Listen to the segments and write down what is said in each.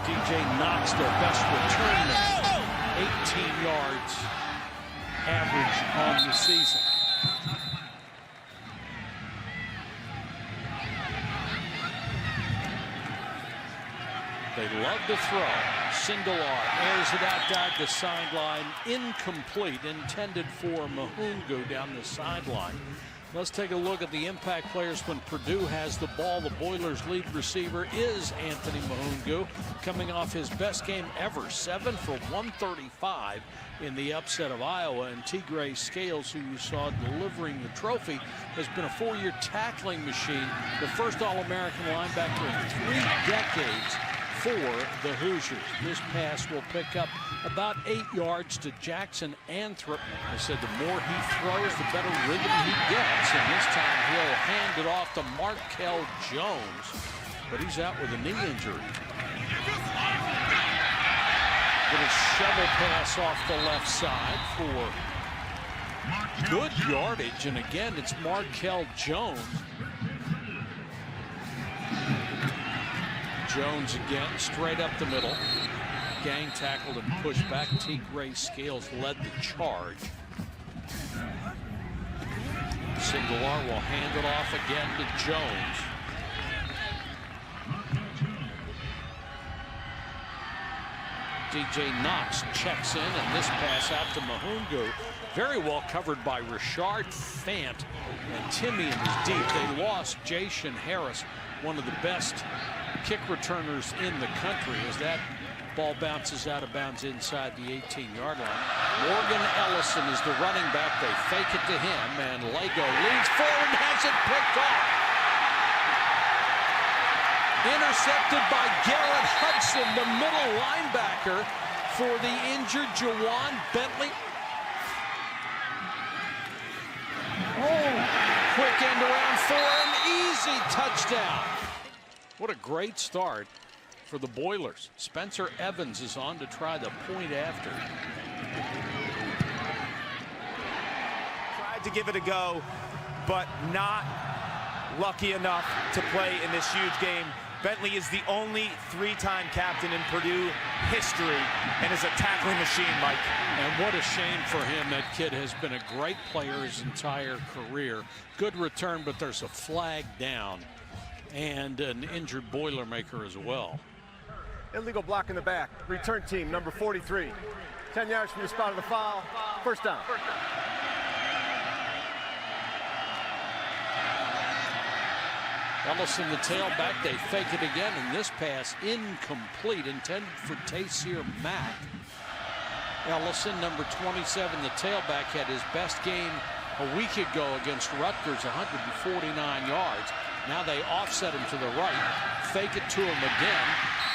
DJ Knox, their best return man, 18 yards average on the season. They love to throw. Sindelar airs it out down the sideline. Incomplete, intended for Mahungu down the sideline. Let's take a look at the impact players when Purdue has the ball. The Boilers' lead receiver is Anthony Mahungu, coming off his best game ever, 7 for 135 in the upset of Iowa. And Tigray Scales, who you saw delivering the trophy, has been a 4-year tackling machine, the first All-American linebacker in 3 decades for the Hoosiers. This pass will pick up about 8 yards to Jackson Anthrop. I said the more he throws, the better rhythm he gets. And this time he'll hand it off to Markel Jones. But he's out with a knee injury. Little shovel pass off the left side for good yardage. And again, it's Markel Jones. Jones again, straight up the middle. Gang tackled and pushed back. Tigray Scales led the charge. Sindelar will hand it off again to Jones. DJ Knox checks in, and this pass out to Mahungu. Very well covered by Richard Fant, and Timmy is deep. They lost Jason Harris, one of the best kick returners in the country, as that ball bounces out of bounds inside the 18-yard line. Morgan Ellison is the running back. They fake it to him, and Lego leans forward and has it picked off. Intercepted by Garrett Hudson, the middle linebacker for the injured Jawan Bentley. Quick end around for an easy touchdown. What a great start for the Boilers. Spencer Evans is on to try the point after. Tried to give it a go, but not lucky enough to play in this huge game. Bentley is the only 3-time captain in Purdue history and is a tackling machine, Mike. And what a shame for him. That kid has been a great player his entire career. Good return, but there's a flag down. And an injured Boilermaker as well. Illegal block in the back. Return team, number 43. 10 yards from the spot of the foul. First down. Ellison, the tailback, they fake it again, and this pass incomplete, intended for Taysir Mack. Ellison, number 27, the tailback, had his best game a week ago against Rutgers, 149 yards. Now they offset him to the right, fake it to him again,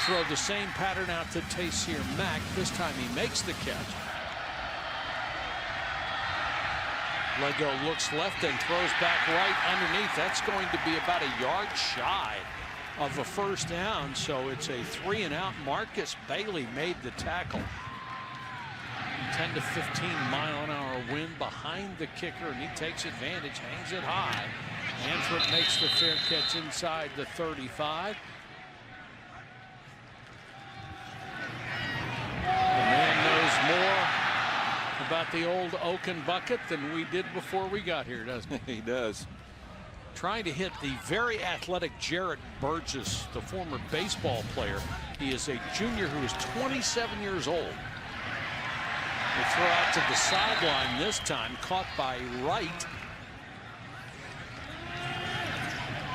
throw the same pattern out to Taysir Mack. This time he makes the catch. Lego looks left and throws back right underneath. That's going to be about a yard shy of a first down, so it's a 3-and-out. Marcus Bailey made the tackle. 10 to 15 mile-an-hour wind behind the kicker, and he takes advantage, hangs it high. Anthrop makes the fair catch inside the 35. The man knows more about the old Oaken bucket than we did before we got here, doesn't he? He does. Trying to hit the very athletic Jarrett Burgess, the former baseball player. He is a junior who is 27 years old. They throw out to the sideline this time, caught by Wright.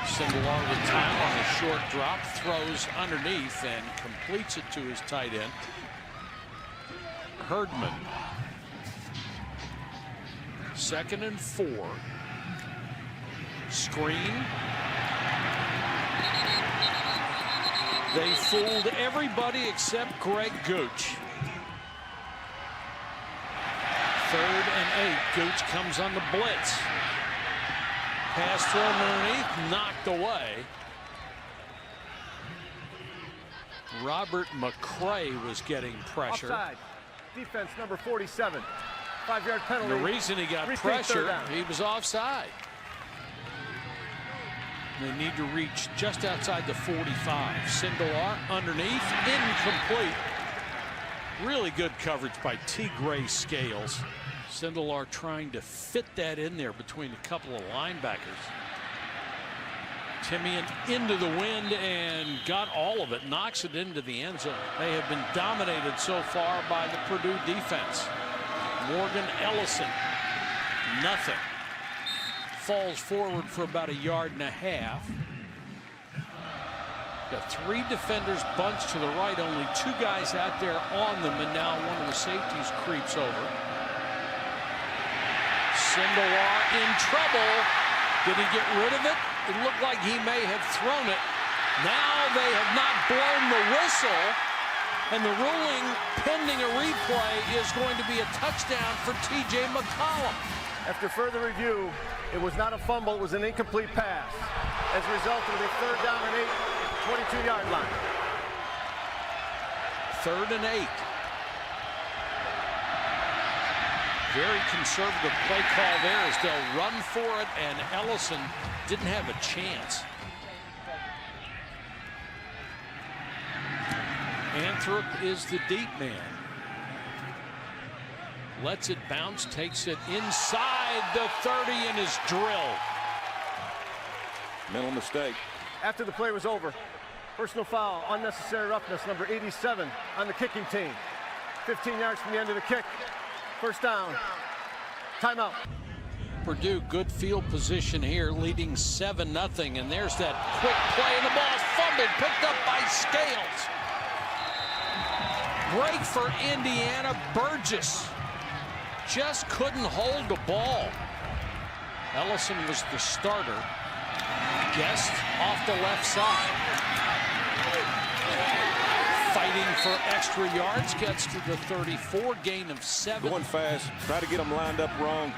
Sindelar with time on a short drop, throws underneath and completes it to his tight end, Herdman. 2nd and 4. Screen. They fooled everybody except Greg Gooch. 3rd and 8. Gooch comes on the blitz. Pass thrown underneath, knocked away. Robert McCray was getting pressure. Offside. Defense number 47. 5-yard penalty. The reason he got pressure, he was offside. They need to reach just outside the 45. Sindelar underneath, incomplete. Really good coverage by T. Gray Scales. Sindelar trying to fit that in there between a couple of linebackers. Timian into the wind and got all of it, knocks it into the end zone. They have been dominated so far by the Purdue defense. Morgan Ellison, nothing. Falls forward for about 1.5 yards. Got 3 defenders bunched to the right, only 2 guys out there on them, and now one of the safeties creeps over. Sindelar in trouble. Did he get rid of it? It looked like he may have thrown it. Now they have not blown the whistle, and the ruling pending a replay is going to be a touchdown for T.J. McCollum. After further review, it was not a fumble, it was an incomplete pass. As a result of a 3rd down and 8 at the 22-yard line. 3rd and 8. Very conservative play call there as they'll run for it, and Ellison didn't have a chance. Anthrop is the deep man. Lets it bounce, takes it inside the 30 and is drilled. Mental mistake. After the play was over, personal foul, unnecessary roughness, number 87 on the kicking team. 15 yards from the end of the kick. 1st down. Timeout. Purdue, good field position here, leading 7-0, and there's that quick play, and the ball's fumbled, picked up by Scales. Break for Indiana. Burgess just couldn't hold the ball. Ellison was the starter. Guest off the left side. Fighting for extra yards, gets to the 34, gain of 7. Going fast, try to get them lined up wrong.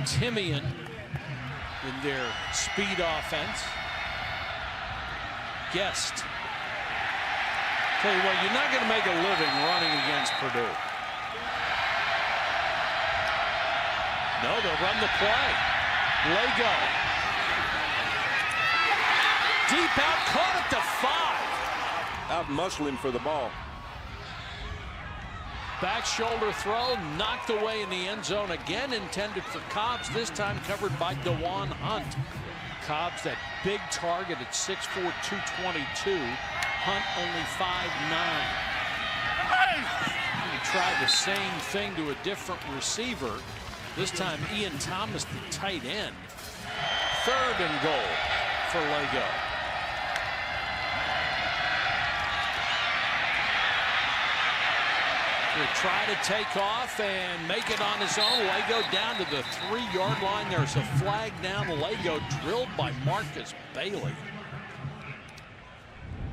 Timian in their speed offense. Guest. Tell you what, you're not going to make a living running against Purdue. No, they'll run the play. Lego. Deep out, caught at the 5. Out muscling for the ball. Back shoulder throw, knocked away in the end zone. Again intended for Cobbs, this time covered by DeJuan Hunt. Cobbs, that big target at 6'4", 222. Hunt only 5'9". He tried the same thing to a different receiver. This time Ian Thomas, the tight end. 3rd and goal for Lego. He'll try to take off and make it on his own. Lego down to the 3-yard line. There's a flag down. Lego drilled by Marcus Bailey.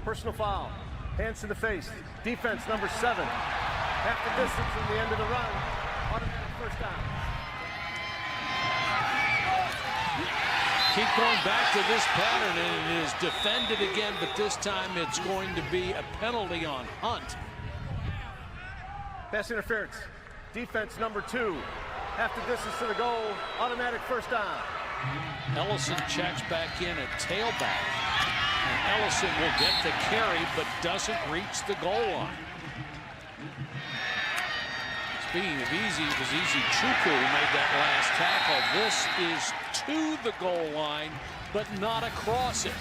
Personal foul. Hands to the face. Defense number 7. Half the distance from the end of the run. Automatic 1st down. Keep going back to this pattern, and it is defended again, but this time it's going to be a penalty on Hunt. Pass interference. Defense number 2. Half the distance to the goal. Automatic 1st down. Ellison checks back in at tailback. And Ellison will get the carry, but doesn't reach the goal line. Speaking of easy, it was Easy Chukwu who made that last tackle. This is to the goal line, but not across it.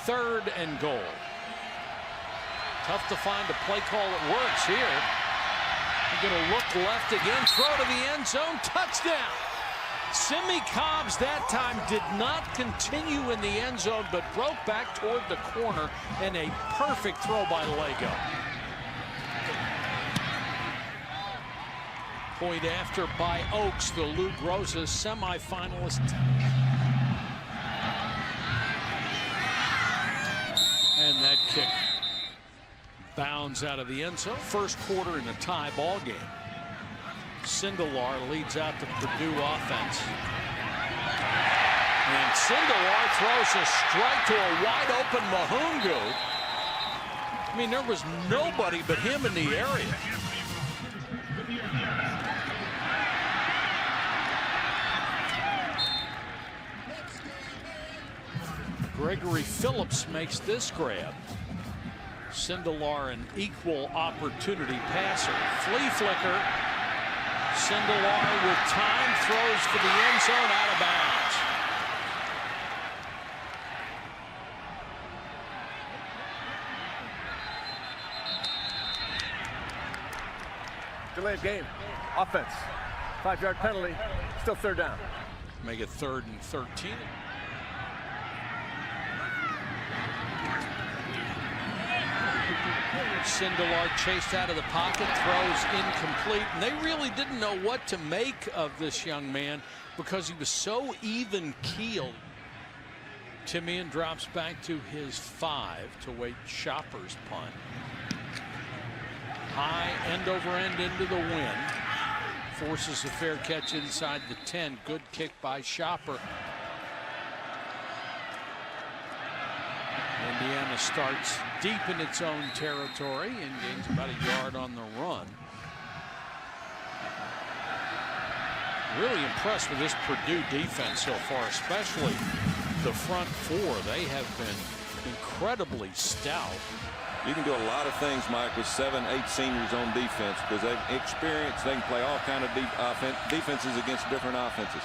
3rd and goal. Tough to find a play call that works here. They're going to look left again, throw to the end zone, touchdown. Simi Cobbs that time did not continue in the end zone, but broke back toward the corner, and a perfect throw by Lego. Point after by Oaks, the Lou Groza semifinalist. And that kick bounds out of the end zone. First quarter in a tie ball game. Sindelar leads out the Purdue offense. And Sindelar throws a strike to a wide open Mahungu. I mean, there was nobody but him in the area. Gregory Phillips makes this grab. Sindelar an equal opportunity passer. Flea flicker. Sindelar with time throws for the end zone, out of bounds. Delayed game. Offense. 5-yard penalty. Still third down. Make it 3rd and 13. Sindelar chased out of the pocket, throws incomplete. And they really didn't know what to make of this young man because he was so even-keeled. Timian drops back to his 5 to wait Shopper's punt. High end over end into the wind. Forces a fair catch inside the 10. Good kick by Shopper. Indiana starts deep in its own territory and gains about a yard on the run. Really impressed with this Purdue defense so far, especially the front 4. They have been incredibly stout. You can do a lot of things, Mike, with 7, 8 seniors on defense because they've experienced. They can play all kind of defenses against different offenses.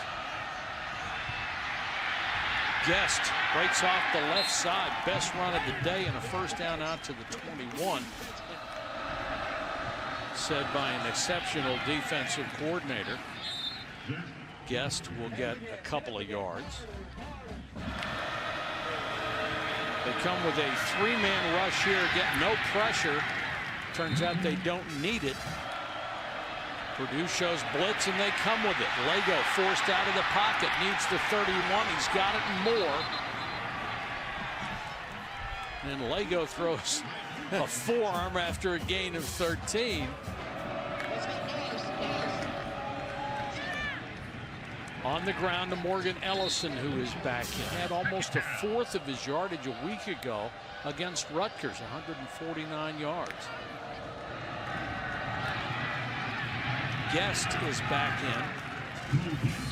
Guest breaks off the left side. Best run of the day and a first down out to the 21. Said by an exceptional defensive coordinator. Guest will get a couple of yards. They come with a 3-man rush here, get no pressure. Turns out they don't need it. Purdue shows blitz and they come with it. Lego forced out of the pocket, needs the 31. He's got it and more. And Lego throws a forearm after a gain of 13. On the ground to Morgan Ellison, who is back in. Had almost a 1/4 of his yardage a week ago against Rutgers, 149 yards. Guest is back in.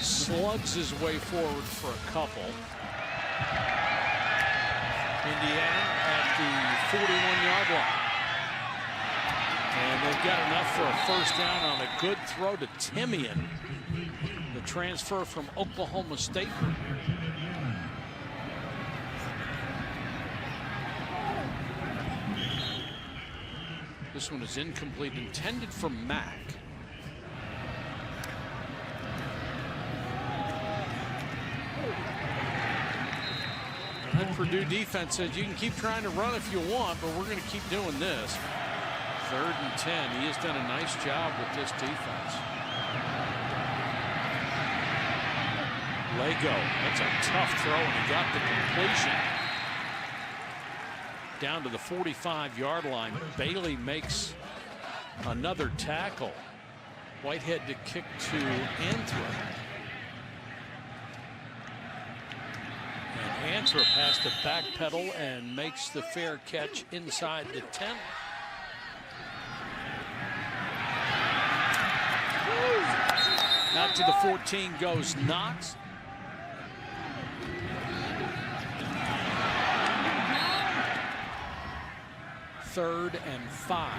Slugs his way forward for a couple. Indiana at the 41-yard line. And they've got enough for a first down on a good throw to Timian, the transfer from Oklahoma State. This one is incomplete, intended for Mack. That Purdue defense says you can keep trying to run if you want, but we're going to keep doing this. 3rd and 10. He has done a nice job with this defense. Lego, that's a tough throw, and he got the completion. Down to the 45-yard line. Bailey makes another tackle. Whitehead to kick to Anthrop. And Anthrop has to backpedal and makes the fair catch inside the 10. Out to the 14 goes Knox. Third and 5.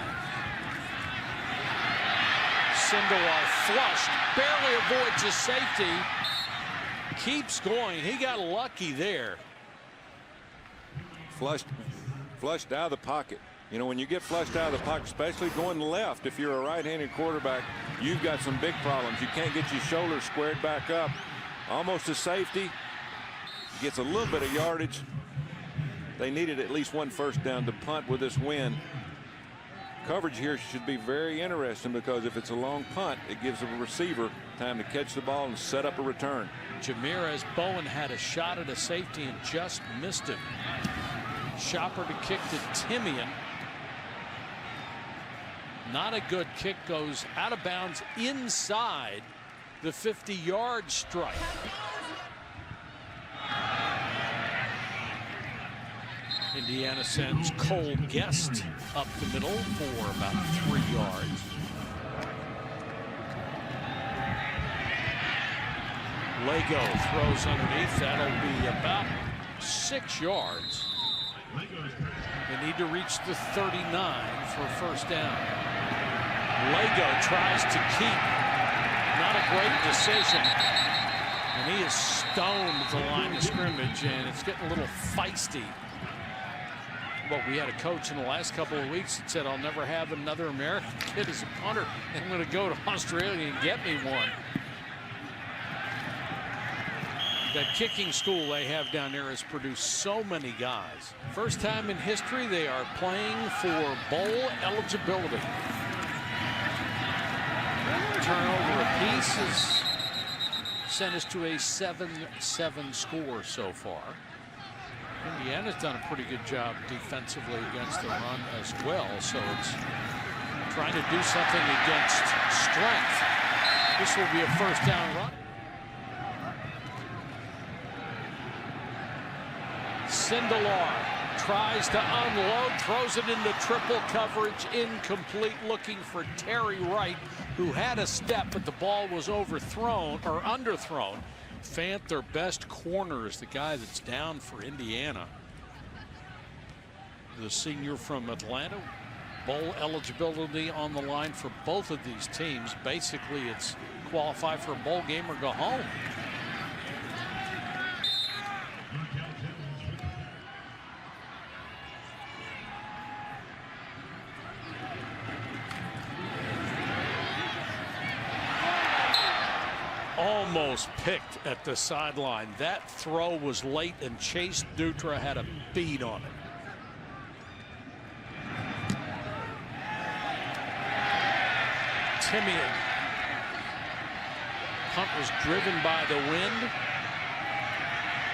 Sindelar flushed, barely avoids a safety. Keeps going. He got lucky there. Flushed out of the pocket. You know, when you get flushed out of the pocket, especially going left, if you're a right-handed quarterback, you've got some big problems. You can't get your shoulders squared back up. Almost a safety. Gets a little bit of yardage. They needed at least one first down to punt with this win. Coverage here should be very interesting because if it's a long punt, it gives the receiver time to catch the ball and set up a return. Jamirez Bowen had a shot at a safety and just missed him. Shopper to kick to Timian. Not a good kick, goes out of bounds inside the 50-yard stripe. Indiana sends Cole Guest up the middle for about 3 yards. Lego throws underneath. That'll be about 6 yards. They need to reach the 39 for a first down. Lego tries to keep. Not a great decision. And he is stoned at the line of scrimmage, and it's getting a little feisty. But we had a coach in the last couple of weeks that said, I'll never have another American kid as a punter. I'm going to go to Australia and get me one. That kicking school they have down there has produced so many guys. First time in history they are playing for bowl eligibility. Turnover apiece has sent us to a 7-7 score so far. Indiana's done a pretty good job defensively against the run as well, so it's trying to do something against strength. This will be a first down run. Sindelar tries to unload, throws it into triple coverage, incomplete, looking for Terry Wright, who had a step, but the ball was overthrown or underthrown. Fant, their best corner, is the guy that's down for Indiana. The senior from Atlanta. Bowl eligibility on the line for both of these teams. Basically, it's qualify for a bowl game or go home. Almost picked at the sideline. That throw was late, and Chase Dutra had a bead on it. Timian. Punt was driven by the wind.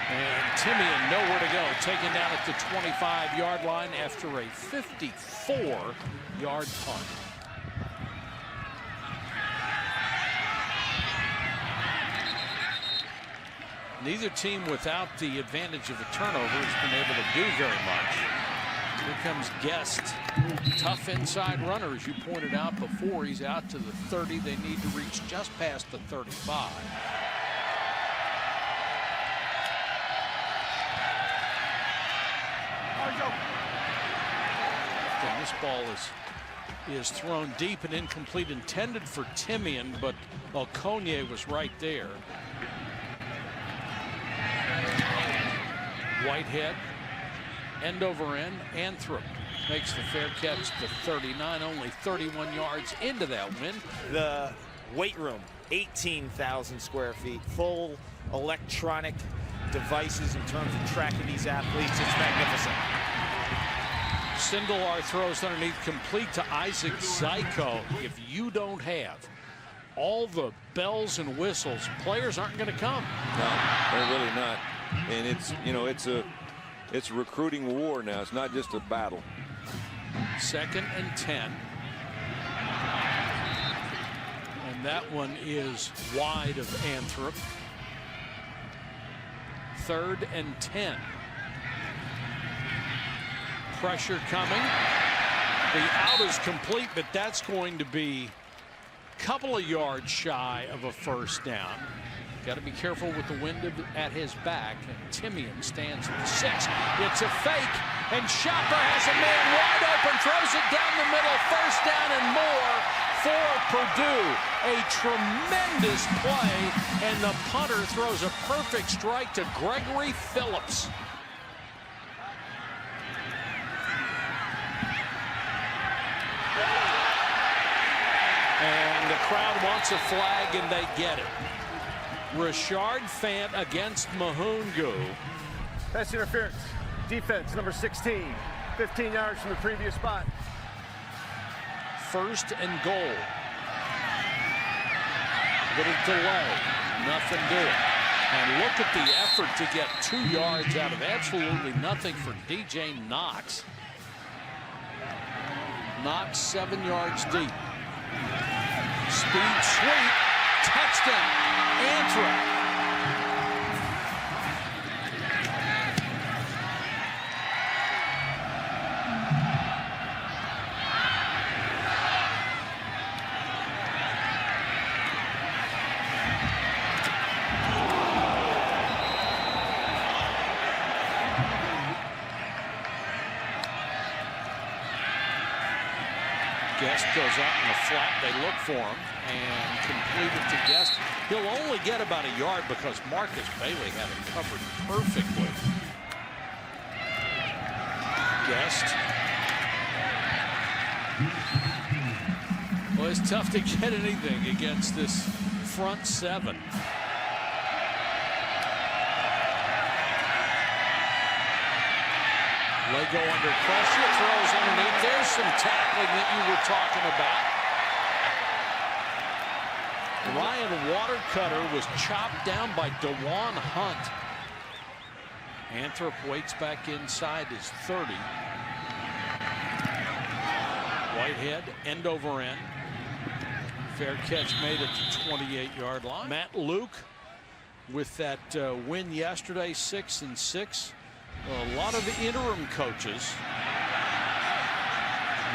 And Timian nowhere to go. Taken down at the 25-yard line after a 54-yard punt. Neither team, without the advantage of the turnover, has been able to do very much. Here comes Guest. Tough inside runner, as you pointed out before. He's out to the 30. They need to reach just past the 35. And this ball is thrown deep and incomplete, intended for Timian, but Okonye was right there. Whitehead, end over end. Anthrop makes the fair catch to 39, only 31 yards into that win. The weight room, 18,000 square feet, full electronic devices in terms of tracking these athletes. It's magnificent. Sindelar throws underneath, complete to Isaac Zyko. If you don't have all the bells and whistles, players aren't going to come. No, they're really not. And it's, you know, it's a recruiting war now. It's not just a battle. 2nd and 10. And that one is wide of Anthrop. 3rd and 10. Pressure coming. The out is complete, but that's going to be a couple of yards shy of a first down. Got to be careful with the wind at his back. And Timian stands at the 6. It's a fake, and Shopper has a man wide open, throws it down the middle. First down and more for Purdue. A tremendous play, and the punter throws a perfect strike to Gregory Phillips. And the crowd wants a flag, and they get it. Rashard Fant against Mahungu. Pass interference. Defense, number 16. 15 yards from the previous spot. 1st and goal. Little delay. Nothing doing. And look at the effort to get 2 yards out of absolutely nothing for DJ Knox. Knox 7 yards deep. Speed sweep. Touchdown. Anthrop. Guest goes out in the flat. They look for him and complete it to Guest. He'll only get about a yard because Marcus Bailey had it covered perfectly. Guest. Well, it's tough to get anything against this front seven. Lego under pressure, throws underneath. There's some tackling that you were talking about. Ryan Watercutter was chopped down by DeJuan Hunt. Anthrop waits back inside his 30. Whitehead, end over end. Fair catch made at the 28-yard line. Matt Luke with that win yesterday, 6-6. A lot of interim coaches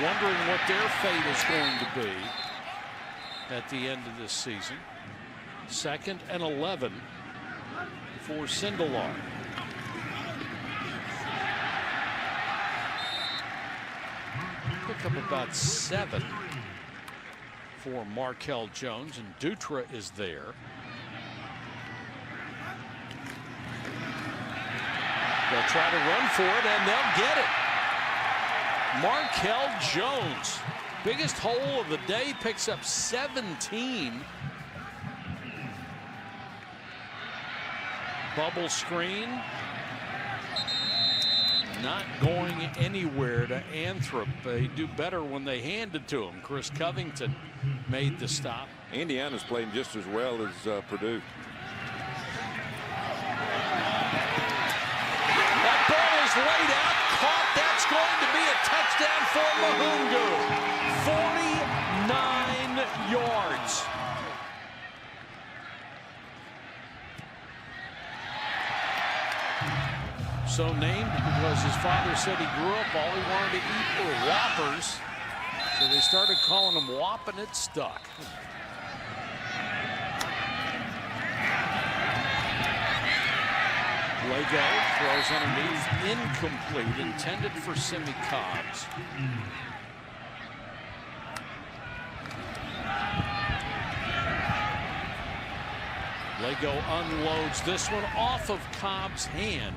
wondering what their fate is going to be at the end of this season. 2nd and 11 for Sindelar. Pick up about 7 for Markel Jones, and Dutra is there. They'll try to run for it, and they'll get it. Markel Jones, biggest hole of the day, picks up 17. Bubble screen. Not going anywhere to Anthrop. They do better when they hand it to him. Chris Covington made the stop. Indiana's playing just as well as Purdue. Laid out, caught. That's going to be a touchdown for Mahungu. 49 yards. So named because his father said he grew up, all he wanted to eat were Whoppers. So they started calling him Whop, and it stuck. Lego throws underneath, incomplete, intended for Simi Cobbs. Lego unloads this one off of Cobb's hand.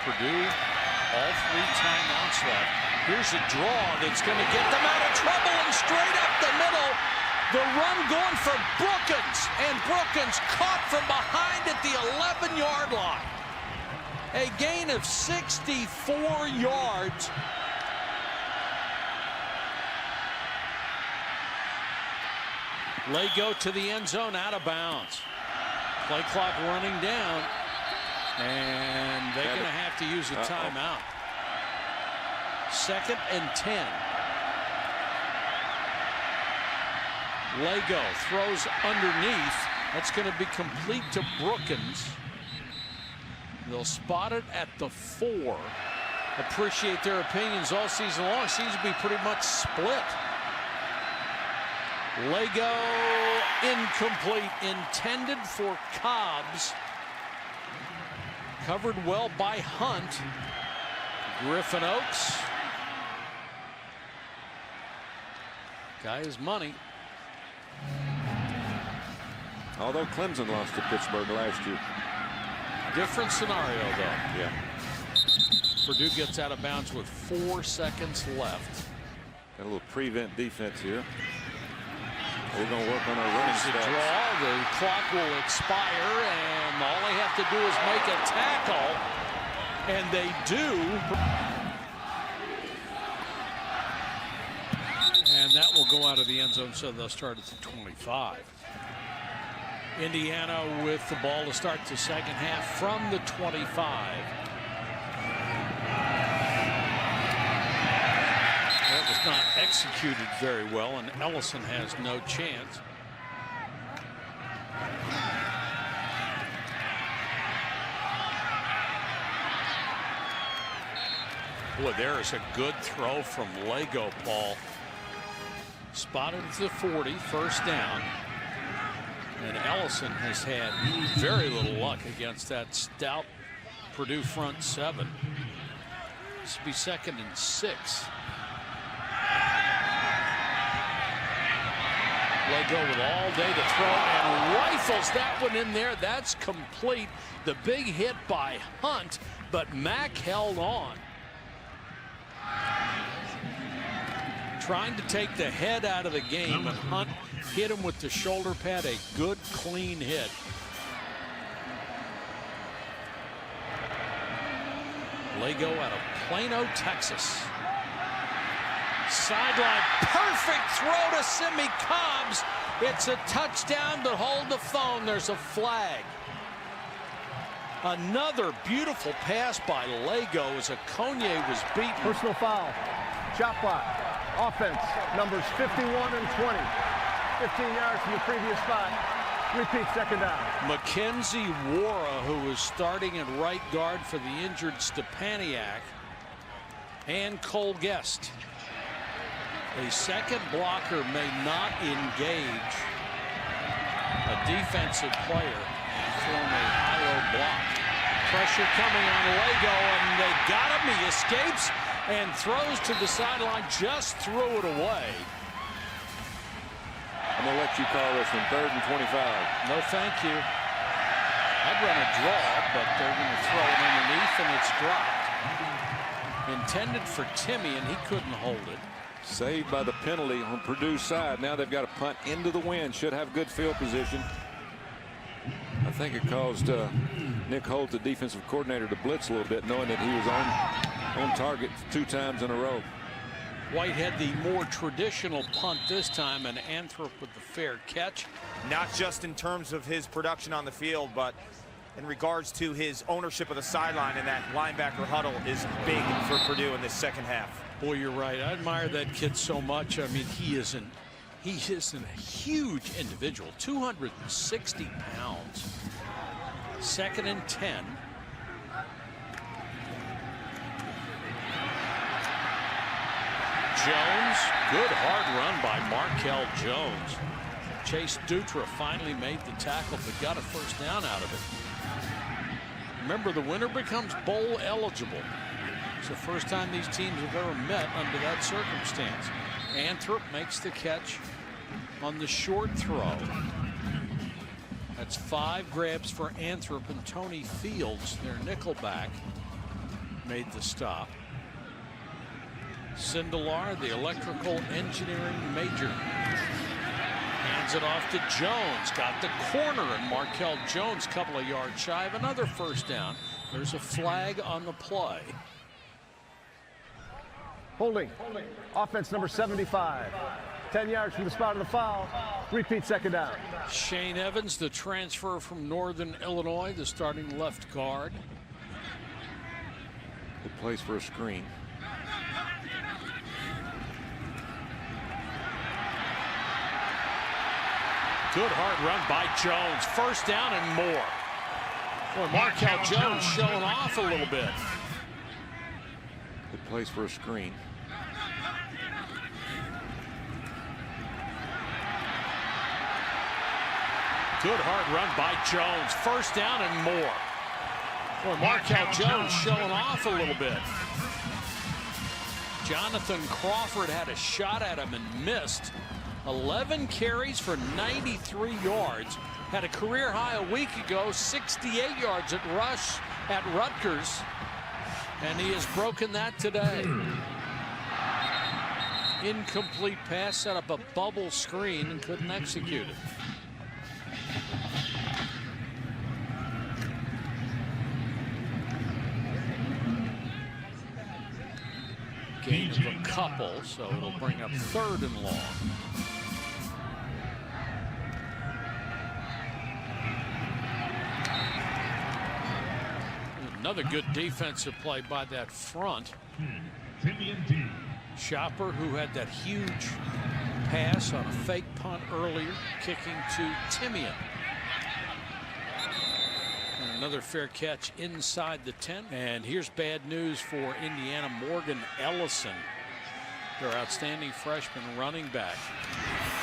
Purdue, all 3 timeouts left. Here's a draw that's going to get them out of trouble, and straight up the middle. The run going for Brookins, and Brookins caught from behind at the 11-yard line. A gain of 64 yards. Lego to the end zone, out of bounds. Play clock running down, and they're going to have to use a timeout. 2nd and 10. Lego throws underneath. That's going to be complete to Brookins. They'll spot it at the 4. Appreciate their opinions all season long. Seems to be pretty much split. Lego incomplete, intended for Cobbs. Covered well by Hunt. Griffin Oaks. Guy is money. Although Clemson lost to Pittsburgh last year. Different scenario, though. Yeah. Purdue gets out of bounds with 4 seconds left. Got a little prevent defense here. We're going to work on our running It's a stats. draw. The clock will expire, and all they have to do is make a tackle, and they do. And that will go out of the end zone, so they'll start at the 25. Indiana with the ball to start the second half from the 25. That was not executed very well, and Ellison has no chance. Boy, there is a good throw from Lego, Paul. Spotted at the 40, first down. And Ellison has had very little luck against that stout Purdue front 7. This will be 2nd and 6. Lego with all day to throw and rifles that one in there. That's complete. The big hit by Hunt, but Mack held on. Trying to take the head out of the game, and Hunt hit him with the shoulder pad. A good, clean hit. Lego out of Plano, Texas. Sideline, perfect throw to Simi Cobbs. It's a touchdown, but hold the phone. There's a flag. Another beautiful pass by Lego as Okonye was beaten. Personal foul. Chop block. Offense. Numbers 51 and 20. 15 yards from the previous spot. Repeat, second down. Mackenzie Wara, who was starting at right guard for the injured Stepaniak, and Cole Guest. A second blocker may not engage a defensive player from a high-low block. Pressure coming on Lego, and they got him. He escapes and throws to the sideline, just threw it away. I'm going to let you call this one 3rd and 25. No, thank you. I'd run a draw, but they're going to throw it underneath, and it's dropped. Intended for Timmy, and he couldn't hold it. Saved by the penalty on Purdue's side. Now they've got a punt into the wind. Should have good field position. I think it caused Nick Holt, the defensive coordinator, to blitz a little bit, knowing that he was on target 2 times in a row. White had the more traditional punt this time, and Anthrop with the fair catch. Not just in terms of his production on the field, but in regards to his ownership of the sideline, and that linebacker huddle is big for Purdue in this second half. Boy, you're right. I admire that kid so much. I mean, he isn't a huge individual, 260 pounds. 2nd and 10. Jones, good hard run by Markel Jones. Chase Dutra finally made the tackle, but got a first down out of it. Remember, the winner becomes bowl eligible. It's the first time these teams have ever met under that circumstance. Anthrop makes the catch on the short throw. That's 5 grabs for Anthrop, and Tony Fields, their nickelback, made the stop. Sindelar, the electrical engineering major, hands it off to Jones. Got the corner, and Markel Jones, couple of yards shy of another first down. There's a flag on the play. Holding. Offense number 75. 10 yards from the spot of the foul. Repeat, second down. Shane Evans, the transfer from Northern Illinois, the starting left guard. Good place for a screen. Good hard run by Jones. First down and more. Boy, Markel Jones showing off a little bit. Good place for a screen. Good hard run by Jones. First down and more. Boy, Markel Jones showing off a little bit. Jonathan Crawford had a shot at him and missed. 11 carries for 93 yards. Had a career high a week ago, 68 yards at Rutgers. And he has broken that today. Incomplete pass, set up a bubble screen and couldn't execute it. Gain of a couple, so it'll bring up 3rd and long. Another good defensive play by that front. Shopper, who had that huge pass on a fake punt earlier, kicking to Timian. And another fair catch inside the 10. And here's bad news for Indiana. Morgan Ellison, their outstanding freshman running back,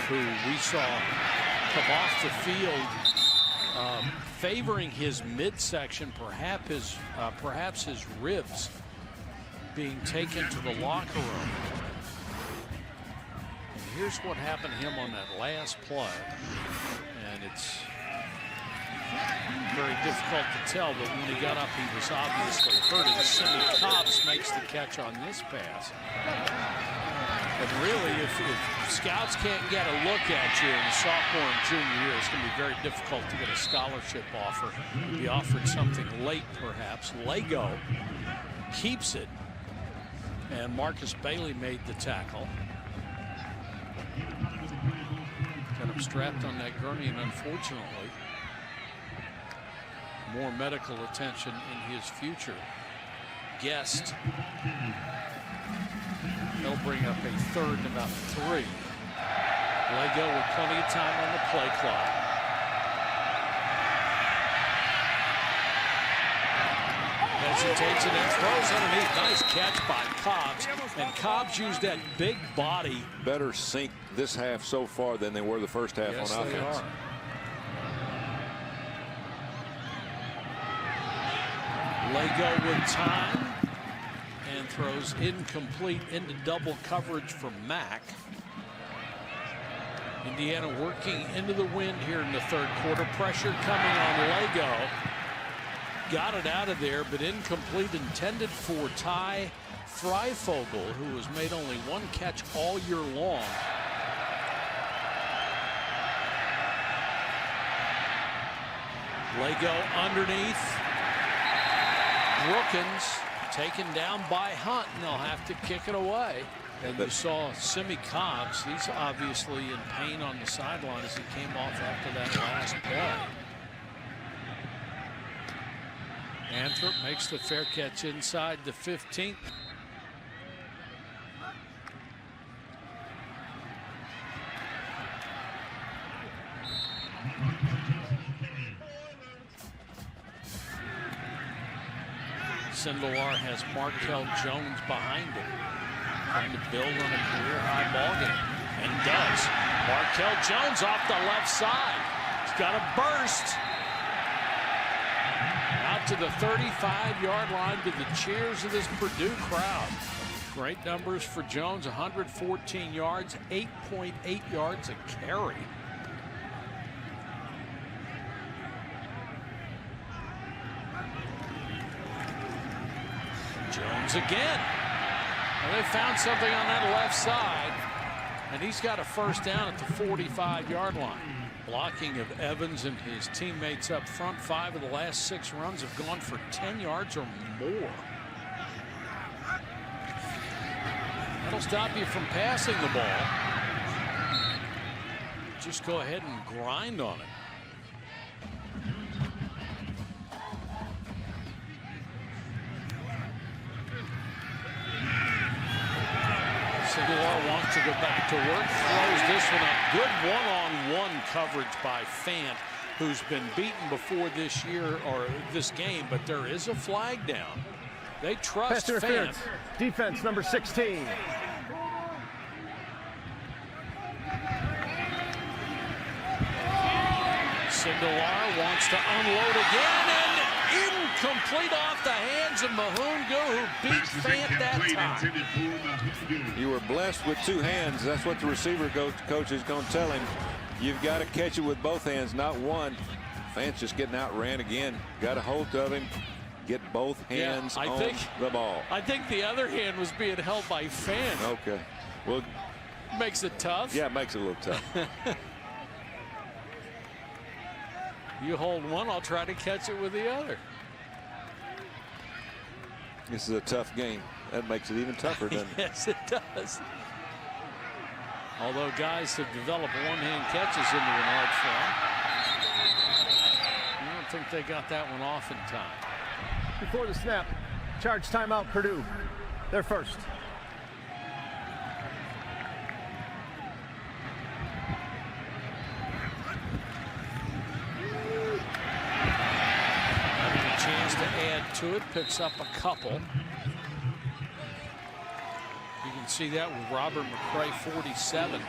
who we saw come off the field favoring his midsection, perhaps his ribs being taken to the locker room. And here's what happened to him on that last play. And it's very difficult to tell, but when he got up, he was obviously hurt. And Simi Cobbs makes the catch on this pass. But really, if scouts can't get a look at you in sophomore and junior year, it's going to be very difficult to get a scholarship offer. Be offered something late, perhaps. Lego keeps it, and Marcus Bailey made the tackle. Got him strapped on that gurney, and unfortunately, more medical attention in his future. Guest. They'll bring up a third and about 3. Lego with plenty of time on the play clock. Hesitates and then throws underneath. Nice catch by Cobbs. And Cobbs used that big body. Better sink this half so far than they were the first half Yes, on they offense. Are. Lego with time. And throws incomplete into double coverage from Mack. Indiana working into the wind here in the third quarter. Pressure coming on Lego. Got it out of there, but incomplete, intended for Ty Freifogel, who has made only 1 catch all year long. Lego underneath. Brookins taken down by Hunt, and they'll have to kick it away. And you saw Simi Cobbs. He's obviously in pain on the sideline as he came off after that last play. Anthrop makes the fair catch inside the 15th. Sindelar has Markel Jones behind him, trying to build on a career-high ball game, and does. Markel Jones off the left side. He's got a burst. Out to the 35-yard line to the cheers of this Purdue crowd. Great numbers for Jones, 114 yards, 8.8 yards a carry. Jones again. Well, they found something on that left side, and he's got a first down at the 45-yard line. Blocking of Evans and his teammates up front. 5 of the last 6 runs have gone for 10 yards or more. That'll stop you from passing the ball. Just go ahead and grind on it. Sindelar wants to go back to work, throws this one up. Good one-on-one coverage by Fant, who's been beaten before this year or this game, but there is a flag down. They trust Fant. Defense number 16. Sindelar wants to unload again, and incomplete off the hands of Mahungu, who beat Fant that time. You were blessed with 2 hands. That's what the receiver coach is going to tell him. You've got to catch it with both hands, not one. Fant's just getting outran again. Got a hold of him. Get both hands on the ball. I think the other hand was being held by Fant. Okay. Well, makes it tough. Yeah, it makes it a little tough. You hold one, I'll try to catch it with the other. This is a tough game. That makes it even tougher, doesn't it? Yes, it does. Although guys have developed one-hand catches into an art form. I don't think they got that one off in time. Before the snap, charge timeout Purdue. They're first. Having a chance to add to it, picks up a couple. You can see that with Robert McCray, 47,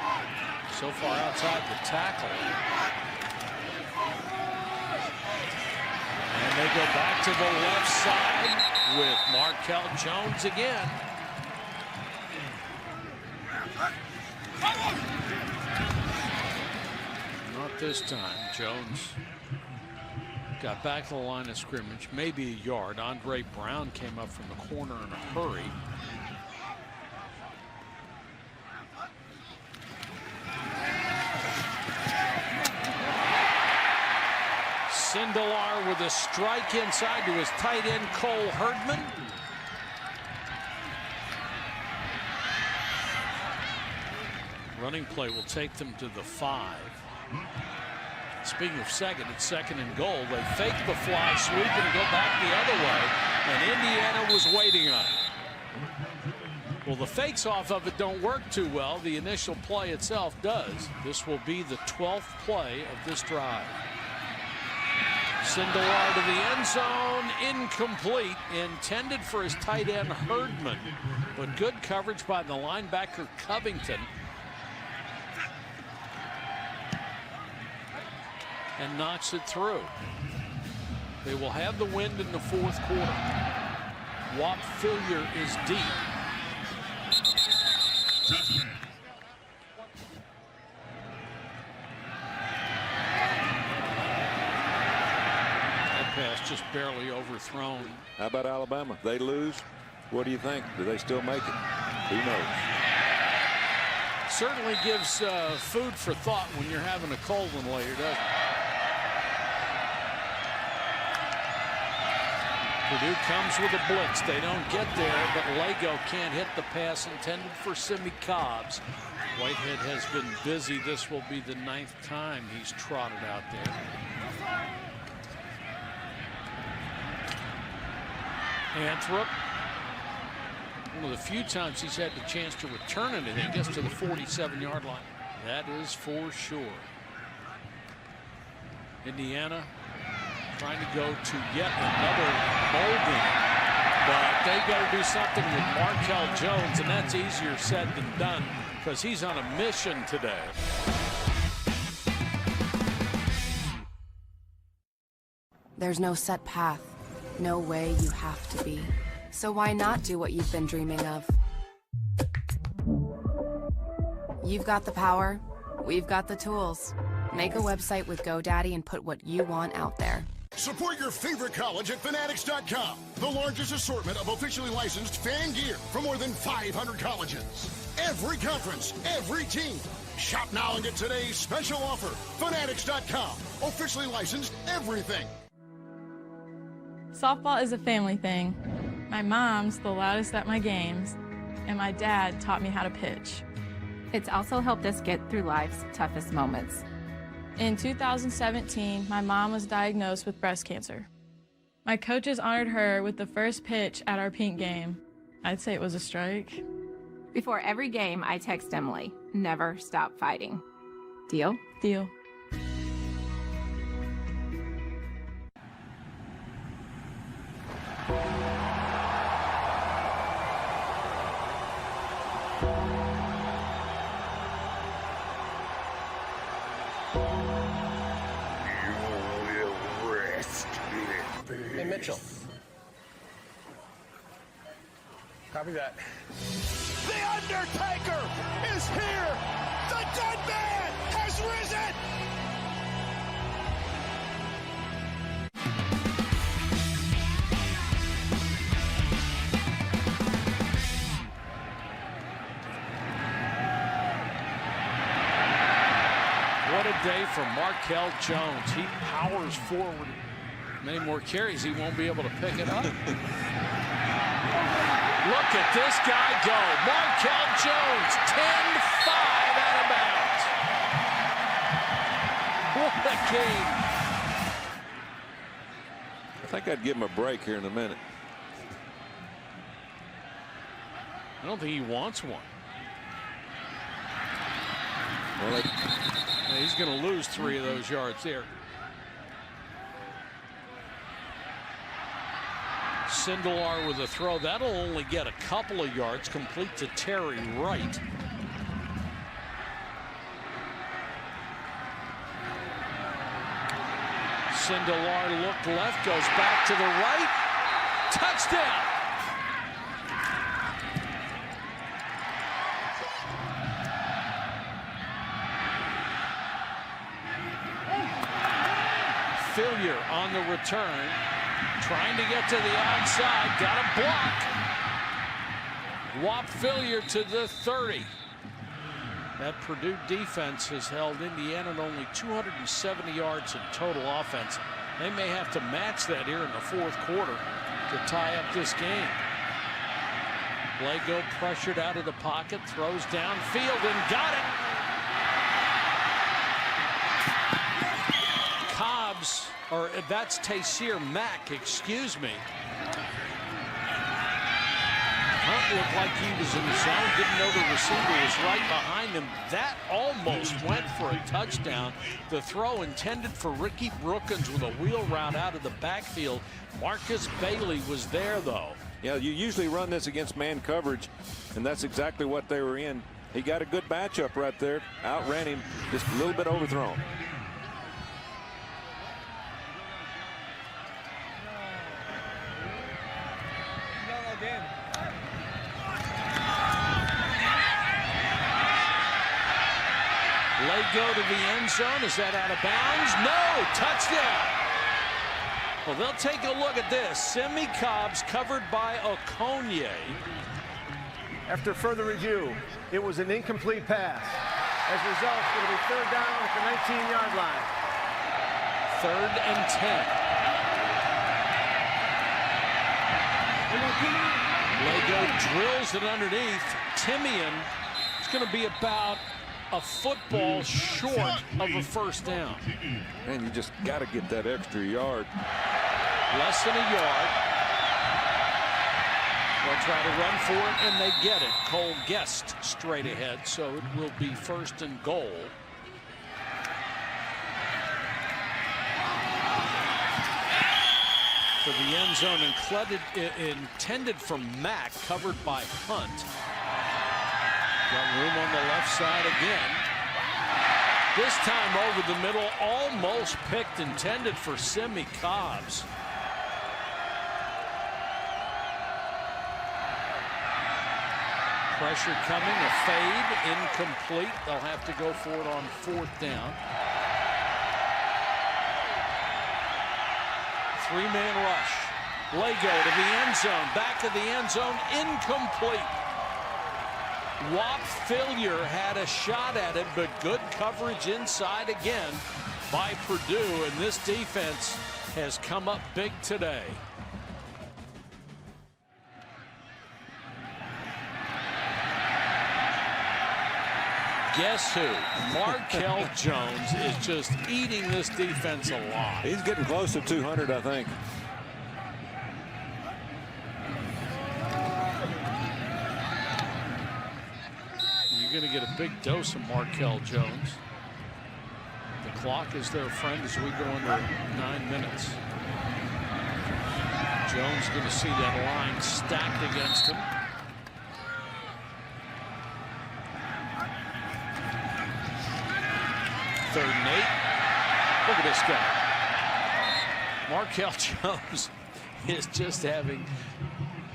so far outside the tackle. And they go back to the left side with Markel Jones again. this time. Jones got back to the line of scrimmage, maybe a yard. Andre Brown came up from the corner in a hurry. Sindelar with a strike inside to his tight end, Cole Herdman. Running play will take them to the 5. Speaking of second, it's 2nd and goal. They fake the fly sweep and go back the other way, and Indiana was waiting on it. Well, the fakes off of it don't work too well. The initial play itself does. This will be the 12th play of this drive. Sindelar to the end zone, incomplete, intended for his tight end Herdman, but good coverage by the linebacker Covington. And knocks it through. They will have the wind in the 4th quarter. Whop Fillier is deep. That pass just barely overthrown. How about Alabama? They lose. What do you think? Do they still make it? Who knows? Certainly gives food for thought when you're having a cold one later, doesn't it? Purdue comes with a blitz. They don't get there, but Lego can't hit the pass intended for Simi Cobbs. Whitehead has been busy. This will be the 9th time he's trotted out there. Anthrop, one of the few times he's had the chance to return anything, gets to the 47-yard line. That is for sure. Indiana trying to go to yet another molding, but they've got to do something with Markel Jones, and that's easier said than done because he's on a mission today. There's no set path, no way you have to be. So why not do what you've been dreaming of? You've got the power, we've got the tools. Make a website with GoDaddy and put what you want out there. Support your favorite college at Fanatics.com. The largest assortment of officially licensed fan gear from more than 500 colleges. Every conference, every team. Shop now and get today's special offer. Fanatics.com. Officially licensed everything. Softball is a family thing. My mom's the loudest at my games, and my dad taught me how to pitch. It's also helped us get through life's toughest moments. In 2017, my mom was diagnosed with breast cancer. My coaches honored her with the first pitch at our pink game. I'd say it was a strike. Before every game, I text Emily, never stop fighting. Deal? Deal. Hey, Mitchell. Copy that. The Undertaker is here! The dead man has risen! What a day for Markel Jones. He powers forward. Many more carries, he won't be able to pick it up. Look at this guy go. Markel Jones, 10-5 out of bounds. What a game. I think I'd give him a break here in a minute. I don't think he wants one. Well, He's going to lose 3 of those yards there. Sindelar with a throw. That'll only get a couple of yards, complete to Terry Wright. Sindelar looked left, goes back to the right. Touchdown. Fillier on the return, trying to get to the outside, got a block. Whop Fillier to the 30. That Purdue defense has held Indiana to only 270 yards in total offense. They may have to match that here in the fourth quarter to tie up this game. Lego pressured out of the pocket, throws downfield and got it. Cobbs, or that's Taysir Mack, excuse me. Hunt looked like he was in the zone, didn't know the receiver was right behind him. That almost went for a touchdown. The throw intended for Ricky Brookins with a wheel route out of the backfield. Marcus Bailey was there, though. Yeah, you usually run this against man coverage, and that's exactly what they were in. He got a good matchup right there, outran him, just a little bit overthrown. Lego to the end zone. Is that out of bounds? No, touchdown. Well, they'll take a look at this. Simi Cobbs covered by Okonye. After further review, it was an incomplete pass. As a result, it's going to be third down at the 19-yard line. 3rd and 10. Lego drills it underneath. Timian is going to be about a football short of a first down. And you just got to get that extra yard. Less than a yard. They'll try to run for it, and they get it. Cole Guest straight ahead, so it will be 1st and goal. For the end zone, intended for Mack, covered by Hunt. Got room on the left side again. This time over the middle, almost picked, intended for Simi Cobbs. Pressure coming, a fade, incomplete. They'll have to go for it on 4th down. 3-man rush. Lego to the end zone, back of the end zone, incomplete. Whop Fillier had a shot at it, but good coverage inside again by Purdue, and this defense has come up big today. Guess who? Markel Jones is just eating this defense alive. He's getting close to 200, I think. You're going to get a big dose of Markel Jones. The clock is their friend as we go into 9 minutes. Jones going to see that line stacked against him. Third and 8. Look at this guy. Markel Jones is just having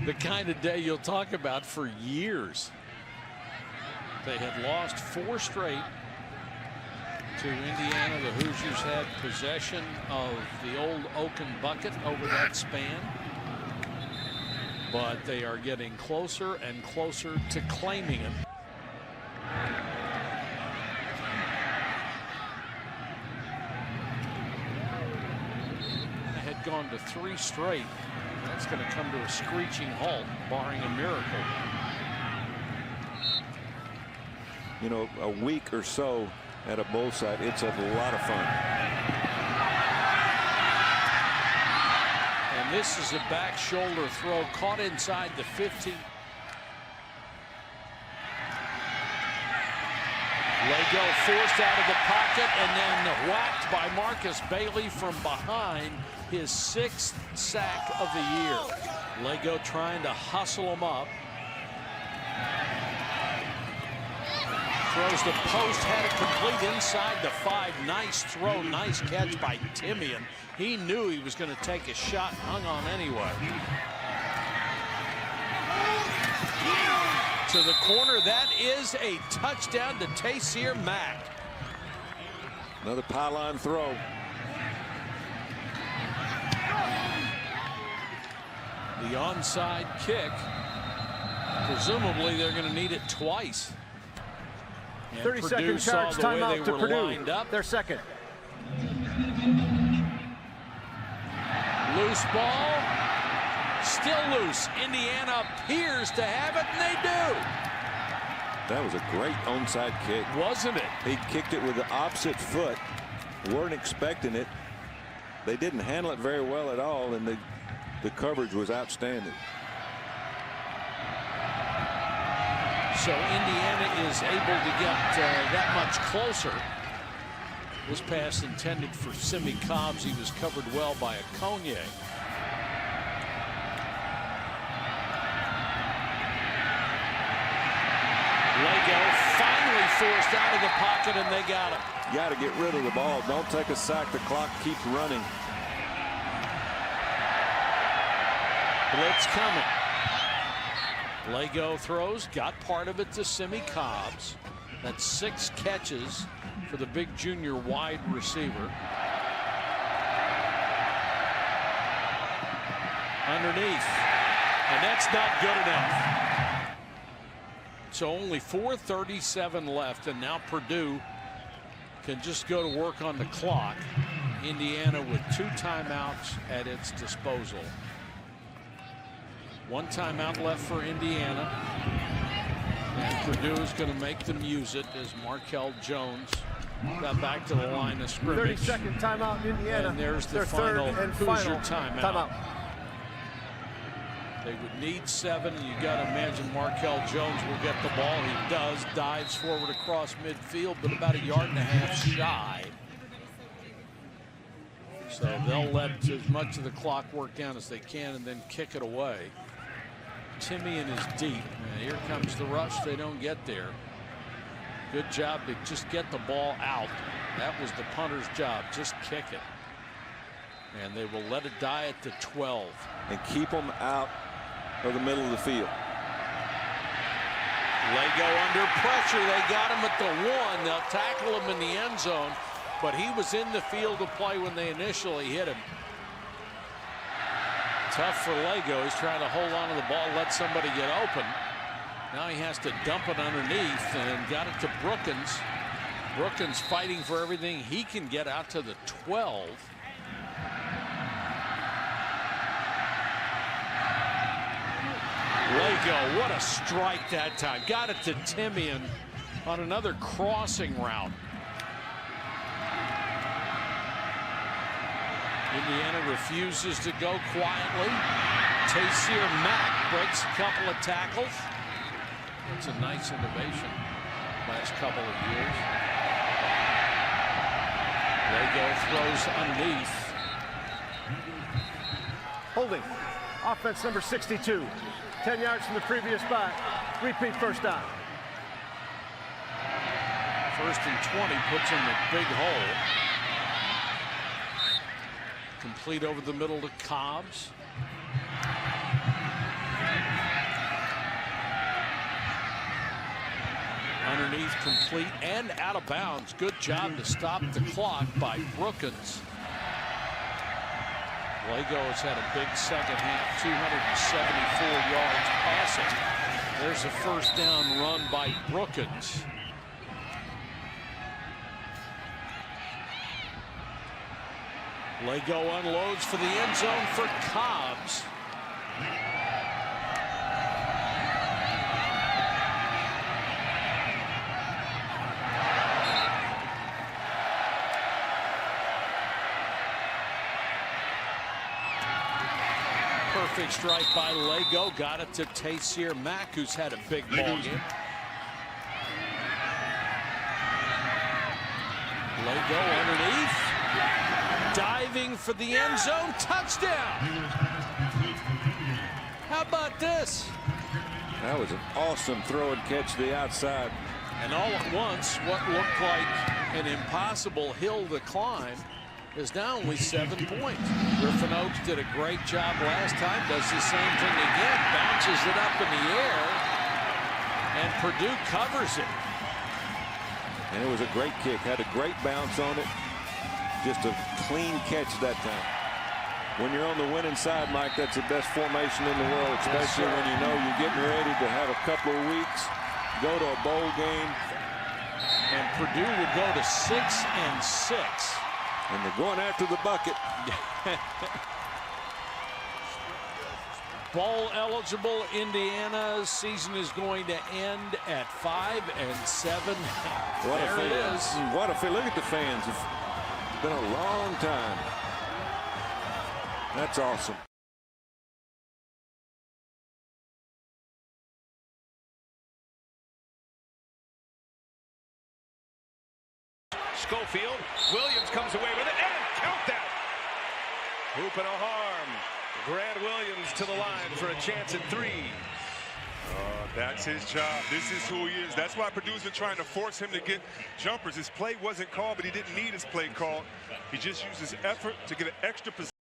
the kind of day you'll talk about for years. They had lost 4 straight to Indiana. The Hoosiers had possession of the old Oaken bucket over that span. But they are getting closer and closer to claiming it. They had gone to 3 straight. That's going to come to a screeching halt, barring a miracle. You know, a week or so at a bowl site, it's a lot of fun. And this is a back shoulder throw caught inside the 15. Lego forced out of the pocket and then whacked by Marcus Bailey from behind, his 6th sack of the year. Lego trying to hustle him up. Throws the post, had it complete inside the 5. Nice throw, nice catch by Timian. He knew he was going to take a shot, hung on anyway. To the corner, that is a touchdown to Taysir Mack. Another pylon throw. the onside kick. Presumably they're going to need it twice. And 30-second charge timeout to Purdue. Their second. Loose ball. Still loose. Indiana appears to have it, and they do. That was a great onside kick. Wasn't it? He kicked it with the opposite foot. Weren't expecting it. They didn't handle it very well at all, and the coverage was outstanding. So Indiana is able to get that much closer. This pass intended for Simi Cobbs. He was covered well by Okoye. Lego finally forced out of the pocket, and they got him. You got to get rid of the ball. Don't take a sack. The clock keeps running. Blitz coming. Lego throws, got part of it to Simi Cobbs. That's 6 catches for the big junior wide receiver. Underneath, and that's not good enough. So only 4:37 left, and now Purdue can just go to work on the clock. Indiana with 2 timeouts at its disposal. 1 timeout left for Indiana. And Purdue is going to make them use it as Markel Jones got back to the line of scrimmage. 30-second timeout, Indiana. And there's the their final third and Hoosier final timeout. They would need 7. You got to imagine Markel Jones will get the ball. He does, dives forward across midfield, but about 1.5 yards shy. So they'll let as much of the clock work down as they can and then kick it away. Timian is deep. And here comes the rush. They don't get there. Good job to just get the ball out. That was the punter's job. Just kick it. And they will let it die at the 12. And keep them out of the middle of the field. Lego under pressure. They got him at the 1. They'll tackle him in the end zone. But he was in the field of play when they initially hit him. Tough for Lego. He's trying to hold on to the ball, let somebody get open. Now he has to dump it underneath and got it to Brookins. Brookins fighting for everything he can get out to the 12. Lego, what a strike that time. Got it to Timian on another crossing route. Indiana refuses to go quietly. Taysir Mack breaks a couple of tackles. It's a nice innovation last couple of years. Lego throws underneath. Holding. Offense number 62. 10 yards from the previous back. Repeat first down. 1st and 20 puts in the big hole. Complete over the middle to Cobbs. Underneath, complete and out of bounds. Good job to stop the clock by Brookins. Lego has had a big second half, 274 yards passing. There's a first down run by Brookins. Lego unloads for the end zone for Cobbs. Perfect strike by Lego. Got it to Taysir Mack, who's had a big ball game. Lego underneath. Diving for the end zone. Touchdown. How about this? That was an awesome throw and catch to the outside. And all at once, what looked like an impossible hill to climb is now only 7 points. Griffin Oaks did a great job last time, does the same thing again, bounces it up in the air, and Purdue covers it. And it was a great kick, had a great bounce on it. Just a clean catch that time. when you're on the winning side, Mike, that's the best formation in the world, especially when you know you're getting ready to have a couple of weeks, go to a bowl game. And Purdue would go to 6-6. And they're going after the bucket. Bowl eligible Indiana's season is going to end at 5-7. There it is. What a feel. Look at the fans. It's been a long time. That's awesome. Schofield, Williams comes away with it, and count that! Hoop and a harm. Grant Williams to the line for a chance at 3. That's his job. This is who he is. That's why Purdue's been trying to force him to get jumpers. His play wasn't called, but he didn't need his play called. He just used his effort to get an extra position.